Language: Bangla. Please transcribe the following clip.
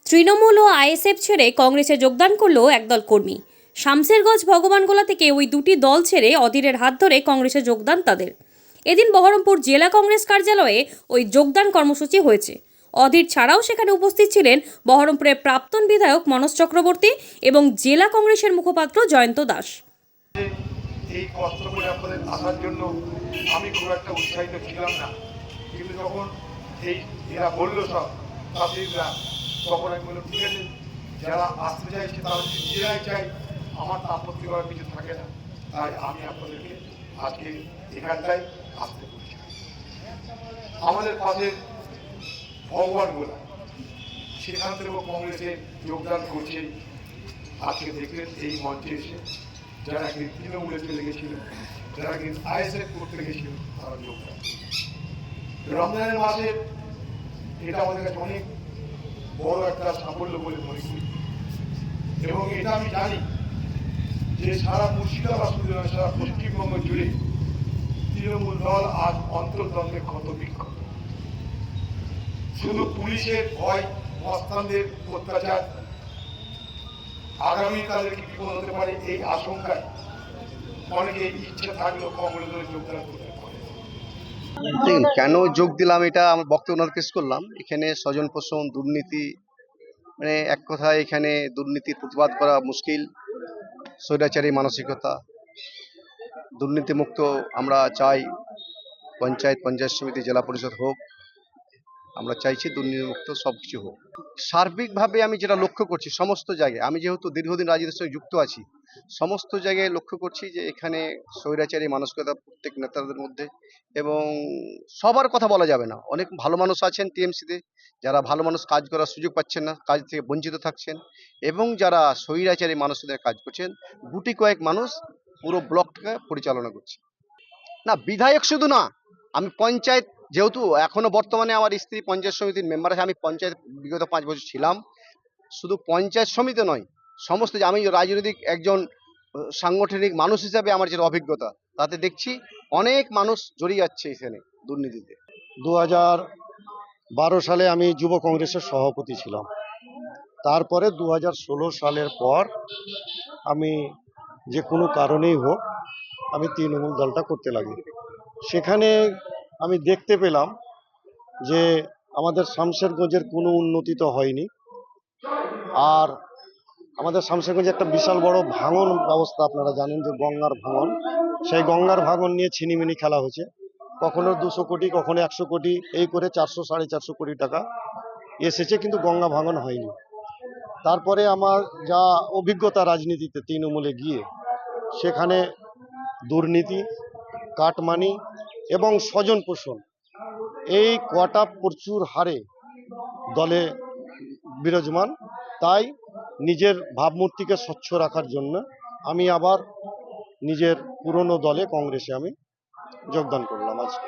তৃণমূল ও আইএসএফ ছেড়ে কংগ্রেসে যোগদান করলো একদল কর্মী। শামসেরগঞ্জ ভগবানগোলা থেকে ওই দুটি দল ছেড়ে অধীরের হাত ধরে কংগ্রেসে যোগদান তাদের। এদিন বহরমপুর জেলা কংগ্রেস কার্যালয়ে ওই যোগদান কর্মসূচি হয়েছে। অধীর ছাড়াও সেখানে উপস্থিত ছিলেন বহরমপুরের প্রাক্তন বিধায়ক মনোজ চক্রবর্তী এবং জেলা কংগ্রেসের মুখপাত্র জয়ন্ত দাস। এই কষ্ট করে আপনাদের আসার জন্য আমি খুব একটা উৎসাহিত ছিলাম না, কিন্তু যখন এরা বললো সব তাদেররা, তখন আমি বললাম ঠিক আছে, যারা আসতে চাইছে তারা যদি নিজেরাই চাই, আমার তা আপত্তি করার কিছু থাকে না। তাই আমি আপনাদেরকে আজকে এখানটায় আসতে বলছি। আমাদের পাশে ভগবানগোলা, সেখান থেকেও কংগ্রেসে যোগদান করছে। আজকে দেখলেন এই মঞ্চে এসে যারা কিন্তু তৃণমূলে চলে গেছিল, যারা কিন্তু আইএসএফ করতে গেছিল, তারা যোগদান। রমজানের মাসে এটা আমাদের কাছে অনেক বড় একটা সাফল্য বলে মনে করি, এবং এটা আমি জানি যে সারা মুর্শিদাবাদ শুধু নয়, সারা পশ্চিমবঙ্গ জুড়ে তৃণমূল দল আজ অন্তর্দ্বন্দ্বে ক্ষত বিক্ষত। শুধু পুলিশের ভয়, মস্তানদের অত্যাচার, আগামী তাদের কি বিপদ হতে পারে এই আশঙ্কায় অনেকে ইচ্ছে থাকলেও কংগ্রেসের যোগদান করতে পারে। কেন যোগ দিলাম এটা আমার বক্তব্য পেশ করলাম। এখানে স্বজন পোষণ, দুর্নীতি, মানে এক কথায় এখানে দুর্নীতির প্রতিবাদ করা মুশকিল। স্বৈরাচারী মানসিকতা, দুর্নীতিমুক্ত আমরা চাই। পঞ্চায়েত সমিতি, জেলা পরিষদ হোক, আমরা চাইছি দুর্নীতিমুক্ত সব কিছু হোক। সার্বিকভাবে আমি যেটা লক্ষ্য করছি সমস্ত জায়গায়, আমি যেহেতু দীর্ঘদিন রাজনীতির সঙ্গে যুক্ত আছি, সমস্ত জায়গায় লক্ষ্য করছি যে এখানে স্বৈরাচারী মানসিকতা প্রত্যেক নেতাদের মধ্যে। এবং সবার কথা বলা যাবে না, অনেক ভালো মানুষ আছেন টিএমসিতে, যারা ভালো মানুষ কাজ করার সুযোগ পাচ্ছেন না, কাজ থেকে বঞ্চিত থাকছেন, এবং যারা স্বৈরাচারী মানুষদের কাজ করছেন, গুটি কয়েক মানুষ পুরো ব্লকটাকে পরিচালনা করছে। না, বিধায়ক শুধু না, আমি পঞ্চায়েত, যেহেতু এখনো বর্তমানে আমার স্ত্রী পঞ্চায়েত সমিতির মেম্বার আছে, আমি পঞ্চায়েত বিগত 5 বছর ছিলাম। শুধু পঞ্চায়েত সমিতি নয়, সমস্ত যে আমি রাজনৈতিক একজন সাংগঠনিক মানুষ হিসাবে আমার যেটা অভিজ্ঞতা, তাতে দেখছি অনেক মানুষ জড়িয়ে যাচ্ছে এখানে দুর্নীতিতে। 2012 সালে আমি যুব কংগ্রেসের সভাপতি ছিলাম। তারপরে 2016 সালের পর আমি যে কোনো কারণেই হোক আমি তৃণমূল দলটা করতে লাগি। সেখানে আমি দেখতে পেলাম যে আমাদের শামসেরগঞ্জের কোনো উন্নতি তো হয়নি। আর আমাদের শামসেরগঞ্জে একটা বিশাল বড় ভাঙন ব্যবস্থা, আপনারা জানেন যে গঙ্গার ভাঙন, সেই গঙ্গার ভাঙন নিয়ে ছিনিমিনি খেলা হয়েছে। কখনো 200 কোটি, কখনো 100 কোটি, এই করে 400 450 কোটি টাকা এসেছে, কিন্তু গঙ্গা ভাঙন হয়নি। তারপরে আমার যা অভিজ্ঞতা রাজনীতিতে তৃণমূলে গিয়ে, সেখানে দুর্নীতি, কাটমানি এবং স্বজন পোষণ, এই কটা প্রচুর হারে দলে বিরাজমান। তাই নিজের ভাবমূর্তিকে স্বচ্ছ রাখার জন্য আমি আবার নিজের পুরনো দলে কংগ্রেসে আমি যোগদান করলাম আজকে।